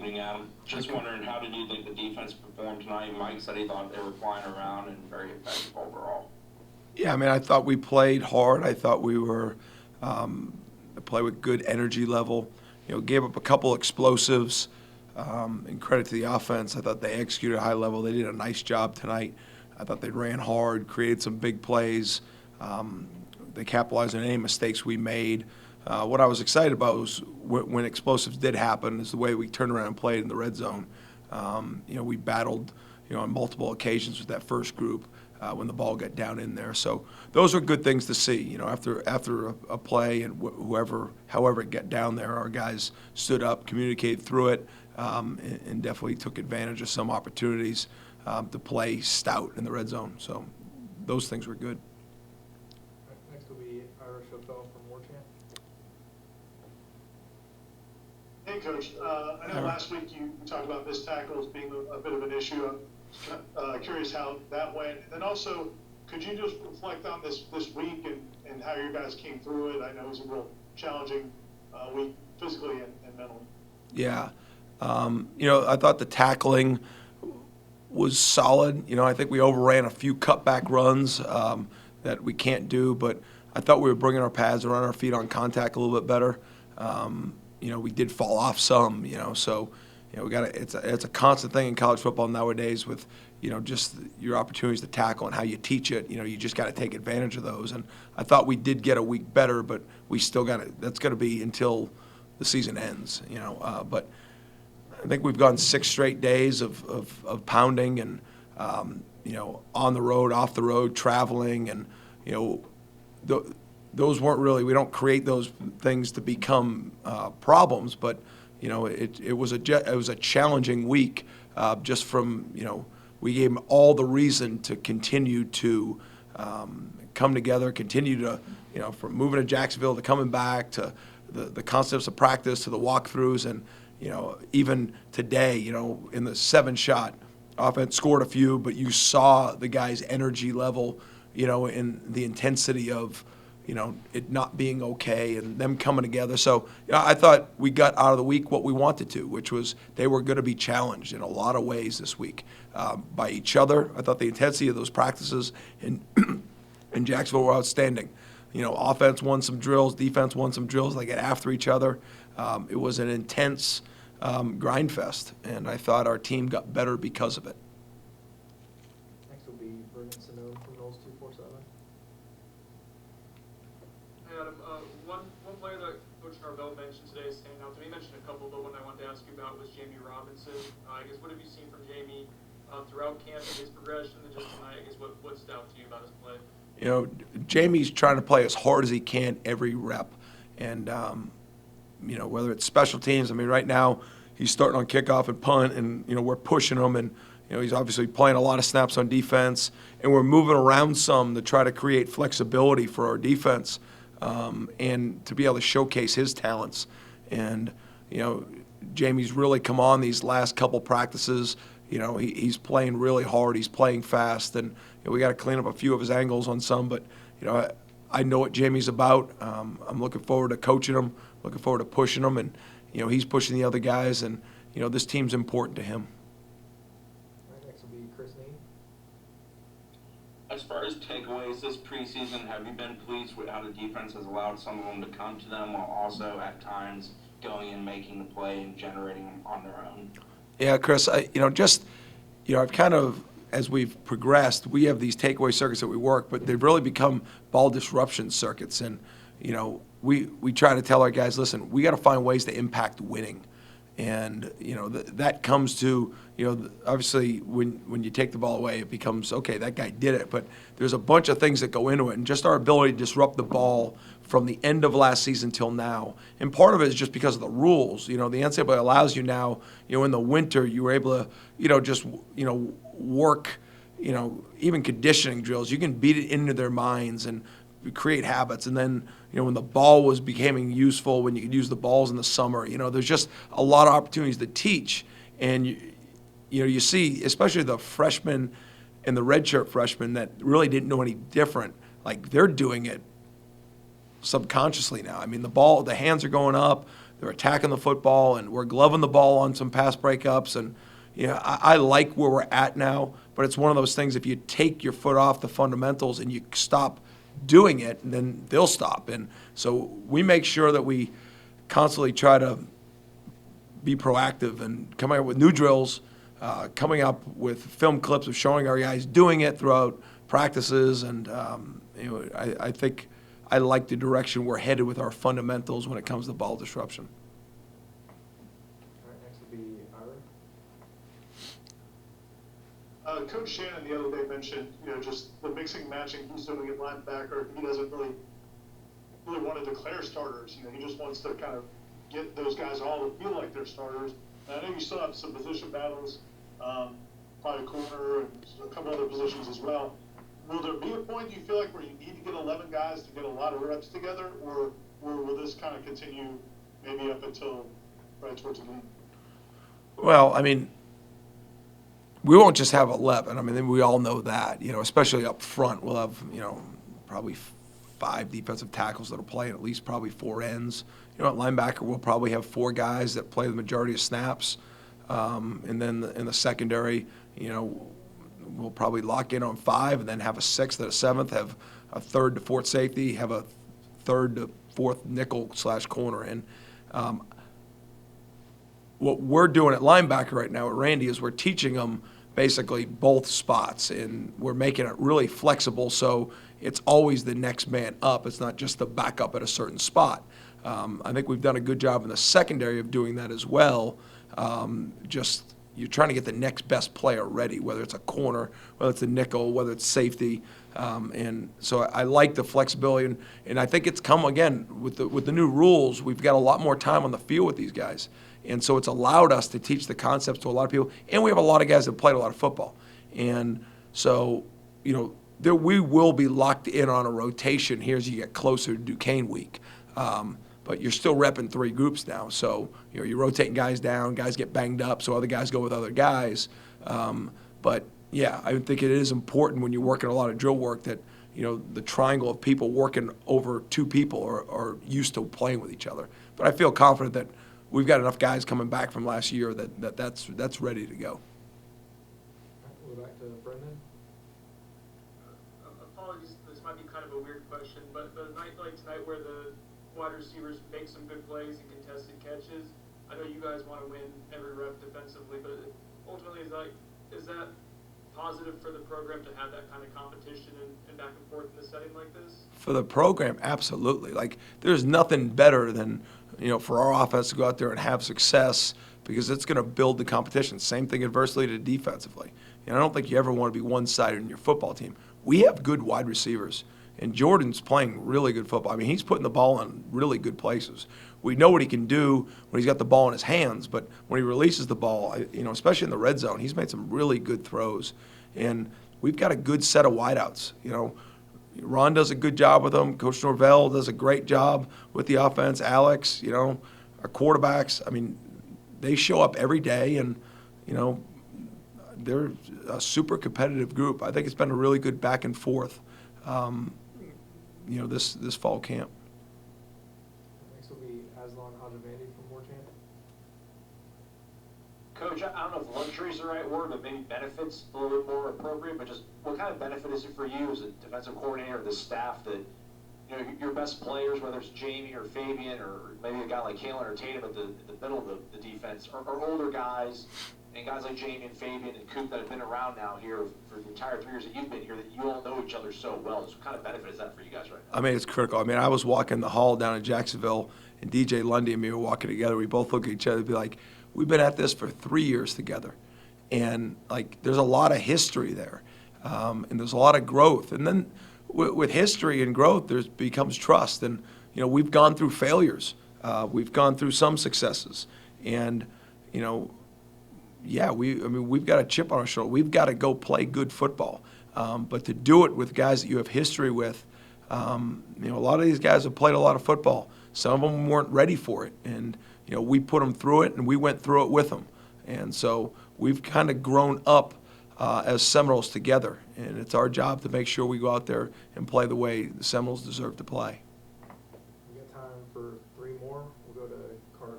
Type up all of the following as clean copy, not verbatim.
evening, Adam. Just wondering, how did you think the defense performed tonight? Mike said he thought they were flying around and very effective overall. Yeah, I mean, I thought we played hard. I thought we were play with good energy level. Gave up a couple explosives. And credit to the offense. I thought they executed at a high level. They did a nice job tonight. I thought they ran hard, created some big plays. They capitalized on any mistakes we made. What I was excited about was when explosives did happen is the way we turned around and played in the red zone. We battled, on multiple occasions with that first group when the ball got down in there. So those are good things to see. After a play and however it got down there, our guys stood up, communicated through it, and definitely took advantage of some opportunities to play stout in the red zone. So those things were good. Next will be Irish O'Fell from Warchant. Hey, Coach. I know last week you talked about missed tackles being a bit of an issue. I'm curious how that went. And then also, could you just reflect on this week and how you guys came through it? I know it was a real challenging week physically and mentally. Yeah. I thought the tackling was solid. I think we overran a few cutback runs that we can't do, but I thought we were bringing our pads around our feet on contact a little bit better. We did fall off some, so we got it's a constant thing in college football nowadays with just your opportunities to tackle and how you teach it. You just got to take advantage of those. And I thought we did get a week better, but we still got to. That's going to be until the season ends. But I think we've gone 6 straight days of pounding and on the road, off the road, traveling, and those weren't really. We don't create those things to become problems, but it was a challenging week just from we gave them all the reason to continue to come together, continue to from moving to Jacksonville to coming back to the concepts of practice to the walkthroughs and. Even today, in the 7-shot, offense scored a few, but you saw the guys' energy level, in the intensity of, it not being okay and them coming together. So I thought we got out of the week what we wanted to, which was they were going to be challenged in a lot of ways this week by each other. I thought the intensity of those practices in Jacksonville were outstanding. Offense won some drills, defense won some drills. They get after each other. It was an intense grind fest, and I thought our team got better because of it. Next will be Seminoles from Knowles 247. Hey Adam, one player that Coach Norvell mentioned today is standing out to me. He mentioned a couple, but one I wanted to ask you about was Jamie Robinson. I guess what have you seen from Jamie throughout camp and his progression, and just tonight? I guess what stood out to you about his play? Jamie's trying to play as hard as he can every rep, and whether it's special teams. I mean, right now he's starting on kickoff and punt, and we're pushing him, and he's obviously playing a lot of snaps on defense, and we're moving around some to try to create flexibility for our defense, and to be able to showcase his talents. And Jamie's really come on these last couple practices. He's playing really hard. He's playing fast, and we got to clean up a few of his angles on some. But I know what Jamie's about. I'm looking forward to coaching him. Looking forward to pushing him, and he's pushing the other guys, and this team's important to him. All right, next will be Chris Neal. As far as takeaways this preseason, have you been pleased with how the defense has allowed some of them to come to them while also at times going and making the play and generating them on their own? Yeah, Chris, I've kind of, as we've progressed, we have these takeaway circuits that we work, but they've really become ball disruption circuits. And, we try to tell our guys, listen, we got to find ways to impact winning. And, that comes to, obviously when you take the ball away, it becomes, okay, that guy did it. But there's a bunch of things that go into it. And just our ability to disrupt the ball from the end of last season till now. And part of it is just because of the rules. The NCAA allows you now, in the winter, you were able to, work, even conditioning drills. You can beat it into their minds and create habits. And then, when the ball was becoming useful, when you could use the balls in the summer, there's just a lot of opportunities to teach. And, you see, especially the freshmen and the redshirt freshmen that really didn't know any different, like they're doing it subconsciously now. I mean, the hands are going up, they're attacking the football, and we're gloving the ball on some pass breakups. And I like where we're at now, but it's one of those things, if you take your foot off the fundamentals and you stop doing it, then they'll stop. And so we make sure that we constantly try to be proactive and coming up with new drills, coming up with film clips of showing our guys doing it throughout practices. And I think I like the direction we're headed with our fundamentals when it comes to ball disruption. All right, next will be Ira. Coach Shannon the other day mentioned, just the mixing, matching he's doing at linebacker. He doesn't really want to declare starters. He just wants to kind of get those guys all to feel like they're starters. And I know you still have some position battles, probably corner and a couple other positions as well. Will there be a point, do you feel like, where you need to get 11 guys to get a lot of reps together, or will this kind of continue maybe up until right towards the end? Well, I mean, we won't just have 11. I mean, we all know that, especially up front. We'll have, probably 5 defensive tackles that'll play and at least probably 4 ends. At linebacker, we'll probably have 4 guys that play the majority of snaps. And then in the secondary, we'll probably lock in on 5 and then have a 6th and a 7th, have a 3rd to 4th safety, have a 3rd to 4th nickel/corner. And what we're doing at linebacker right now at Randy is we're teaching them basically both spots, and we're making it really flexible so it's always the next man up. It's not just the backup at a certain spot. I think we've done a good job in the secondary of doing that as well. Just you're trying to get the next best player ready, whether it's a corner, whether it's a nickel, whether it's safety. And so I like the flexibility, and I think it's come, again, with the new rules, we've got a lot more time on the field with these guys. And so it's allowed us to teach the concepts to a lot of people, and we have a lot of guys that played a lot of football. And so, we will be locked in on a rotation here as you get closer to Duquesne week. But you're still repping 3 groups now. So, you're rotating guys down, guys get banged up, so other guys go with other guys. But, yeah, I think it is important when you're working a lot of drill work that, the triangle of people working over 2 people are used to playing with each other. But I feel confident that we've got enough guys coming back from last year that's ready to go. All right, we'll go back to Brendan. Apologies, this might be kind of a weird question, but a night like tonight where the wide receivers make some good plays and contested catches, I know you guys want to win every rep defensively, but ultimately is that positive for the program to have that kind of competition and back and forth in a setting like this? For the program, absolutely. Like, there's nothing better than, for our offense to go out there and have success, because it's going to build the competition. Same thing adversely to defensively. I don't think you ever want to be one-sided in your football team. We have good wide receivers, and Jordan's playing really good football. I mean, he's putting the ball in really good places. We know what he can do when he's got the ball in his hands, but when he releases the ball, especially in the red zone, he's made some really good throws. And we've got a good set of wideouts. Ron does a good job with them. Coach Norvell does a great job with the offense. Alex, our quarterbacks, I mean, they show up every day, and, they're a super competitive group. I think it's been a really good back and forth, this fall camp. Next will be Aslan Hajavandi from Warchant. Coach, I don't know if luxury is the right word, but maybe benefits a little bit more appropriate, but just what kind of benefit is it for you as a defensive coordinator or the staff that, your best players, whether it's Jamie or Fabian or maybe a guy like Kalen or Tatum at the middle of the defense, are older guys, and guys like Jamie and Fabian and Coop that have been around now here for the entire 3 years that you've been here, that you all know each other so well. So what kind of benefit is that for you guys right now? I mean, it's critical. I mean, I was walking the hall down in Jacksonville, and DJ Lundy and me were walking together. We both look at each other and be like, we've been at this for 3 years together. And, there's a lot of history there, and there's a lot of growth. And then with history and growth, there becomes trust. And, we've gone through failures. We've gone through some successes. And, we've got a chip on our shoulder. We've got to go play good football. But to do it with guys that you have history with, a lot of these guys have played a lot of football. Some of them weren't ready for it. And, we put them through it, and we went through it with them. And so we've kind of grown up as Seminoles together. And it's our job to make sure we go out there and play the way the Seminoles deserve to play. We got time for 3 more. We'll go to Carter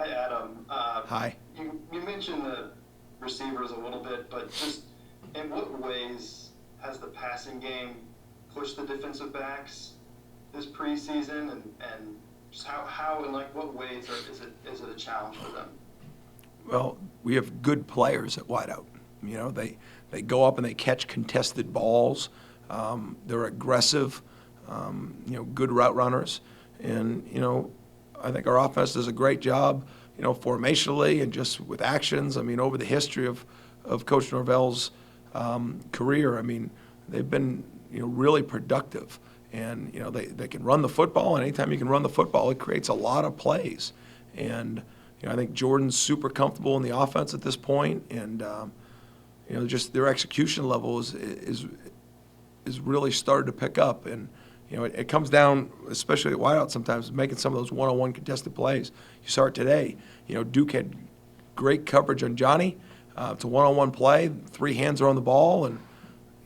Hi, Adam. Hi. You mentioned the receivers a little bit, but just in what ways has the passing game pushed the defensive backs this preseason, and just how in like what ways is it a challenge for them? Well, we have good players at wideout. You know, they go up and they catch contested balls. They're aggressive, good route runners. And, I think our offense does a great job, formationally and just with actions. I mean, over the history of Coach Norvell's career, I mean, they've been, really productive. And, they can run the football, and anytime you can run the football, it creates a lot of plays. And, I think Jordan's super comfortable in the offense at this point, and, just their execution level is really started to pick up. And, it comes down, especially at wideout sometimes, making some of those one-on-one contested plays. You saw it today. Duke had great coverage on Johnny. It's a one-on-one play. 3 hands are on the ball, and,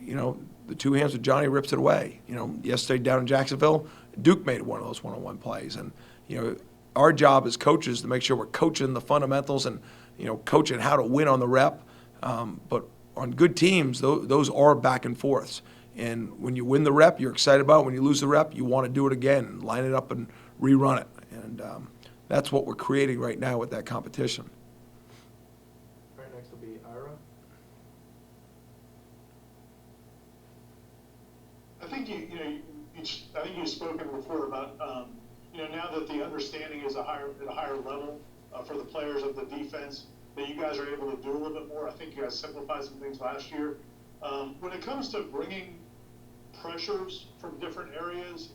the 2 hands with Johnny rips it away. Yesterday down in Jacksonville, Duke made one of those one-on-one plays. And, our job as coaches to make sure we're coaching the fundamentals and, coaching how to win on the rep. But on good teams, those are back and forths. And when you win the rep, you're excited about it. When you lose the rep, you want to do it again, line it up and rerun it. And that's what we're creating right now with that competition. All right, next will be Ira. I think I think you've spoken before about now that the understanding is at a higher level for the players of the defense, that you guys are able to do a little bit more. I think you guys simplified some things last year. When it comes to bringing pressures from different areas,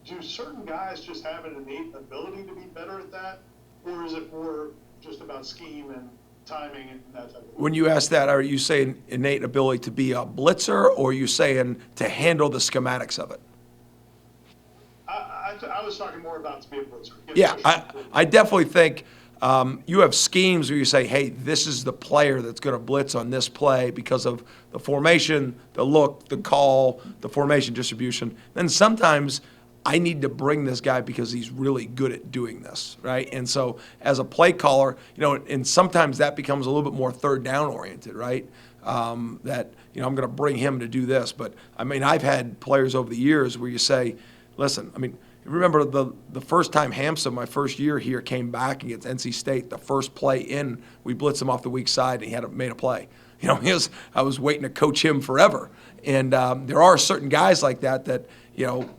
do certain guys just have an innate ability to be better at that, or is it more just about scheme and timing and that type of thing? When you ask that, are you saying innate ability to be a blitzer, or are you saying to handle the schematics of it? I was talking more about to be a blitzer. Yeah, I definitely think you have schemes where you say, hey, this is the player that's going to blitz on this play because of the formation, the look, the call, the formation distribution. Then sometimes I need to bring this guy because he's really good at doing this, right? And so as a play caller, and sometimes that becomes a little bit more third down oriented, right? That, I'm going to bring him to do this. But, I mean, I've had players over the years where you say, listen, I mean, remember the first time Hampson, my first year here, came back against NC State, the first play in, we blitzed him off the weak side, and he made a play. I was waiting to coach him forever. And there are certain guys like that,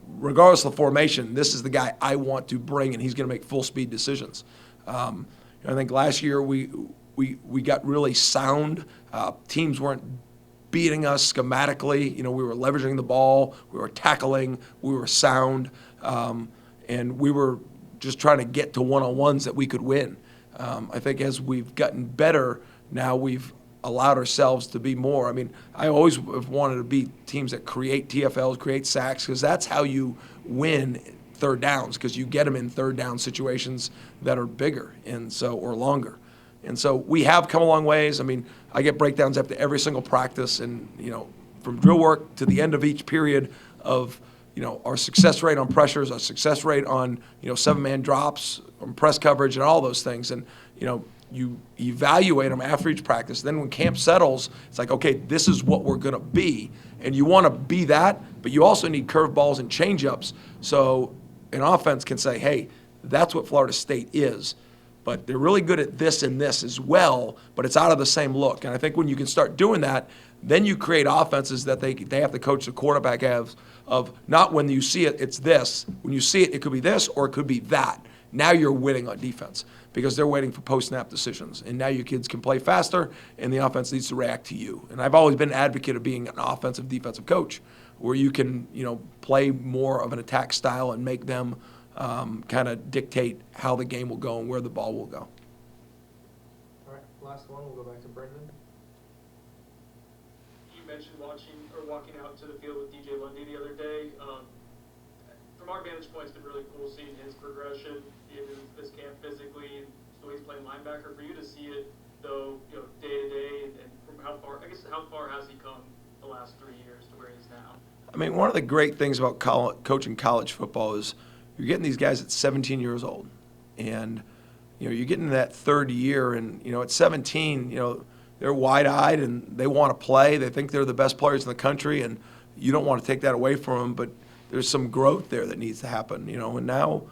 regardless of the formation, this is the guy I want to bring, and he's going to make full-speed decisions. I think last year we got really sound. Teams weren't beating us schematically. We were leveraging the ball. We were tackling. We were sound. And we were just trying to get to one-on-ones that we could win. I think as we've gotten better, now we've allowed ourselves to be more. I mean, I always have wanted to be teams that create TFLs, create sacks, because that's how you win third downs, because you get them in third down situations that are bigger or longer. And so we have come a long ways. I mean, I get breakdowns after every single practice, and, from drill work to the end of each period of, our success rate on pressures, our success rate on, 7-man drops, on press coverage, and all those things. And, you evaluate them after each practice. Then when camp settles, it's like, okay, this is what we're going to be. And you want to be that, but you also need curveballs and changeups. So an offense can say, hey, that's what Florida State is. But they're really good at this and this as well, but it's out of the same look. And I think when you can start doing that, then you create offenses that they have to coach the quarterback of not when you see it, it's this. When you see it, it could be this or it could be that. Now you're winning on defense because they're waiting for post-snap decisions. And now your kids can play faster, and the offense needs to react to you. And I've always been an advocate of being an offensive defensive coach where you can, play more of an attack style and make them kind of dictate how the game will go and where the ball will go. All right, last one, we'll go back to Brendan. You mentioned walking out to the field with DJ Lundy the other day. From our vantage point, it's been really cool seeing his progression in this camp physically, and the way he's playing linebacker. For you to see it, though, day to day, and from how far has he come the last 3 years to where he is now? I mean, one of the great things about coaching college football is you're getting these guys at 17 years old. And, you know, you get into that third year, and, you know, at 17, you know, they're wide-eyed and they want to play. They think they're the best players in the country, and you don't want to take that away from them, but there's some growth there that needs to happen, you know. And now,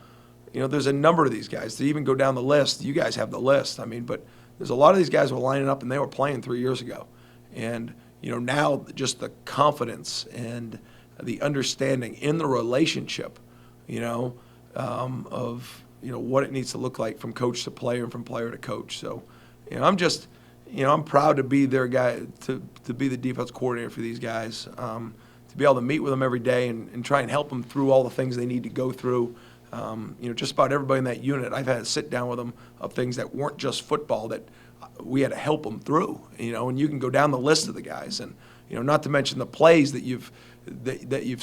you know, there's a number of these guys. To even go down the list, you guys have the list. I mean, but there's a lot of these guys who are lining up and they were playing 3 years ago. And, you know, now just the confidence and the understanding in the relationship, you know, of, you know, what it needs to look like from coach to player and from player to coach. So, you know, I'm proud to be their guy, to be the defense coordinator for these guys, to be able to meet with them every day and try and help them through all the things they need to go through. You know, just about everybody in that unit, I've had to sit down with them of things that weren't just football that we had to help them through, you know, and you can go down the list of the guys and, you know, not to mention the plays that you've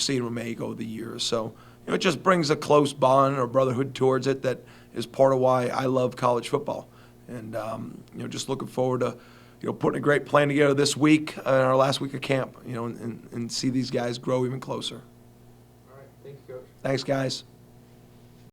seen them make over the years. So, you know, it just brings a close bond or brotherhood towards it that is part of why I love college football. And, you know, just looking forward to, you know, putting a great plan together this week, in our last week of camp, you know, and see these guys grow even closer. All right, thank you, Coach. Thanks, guys.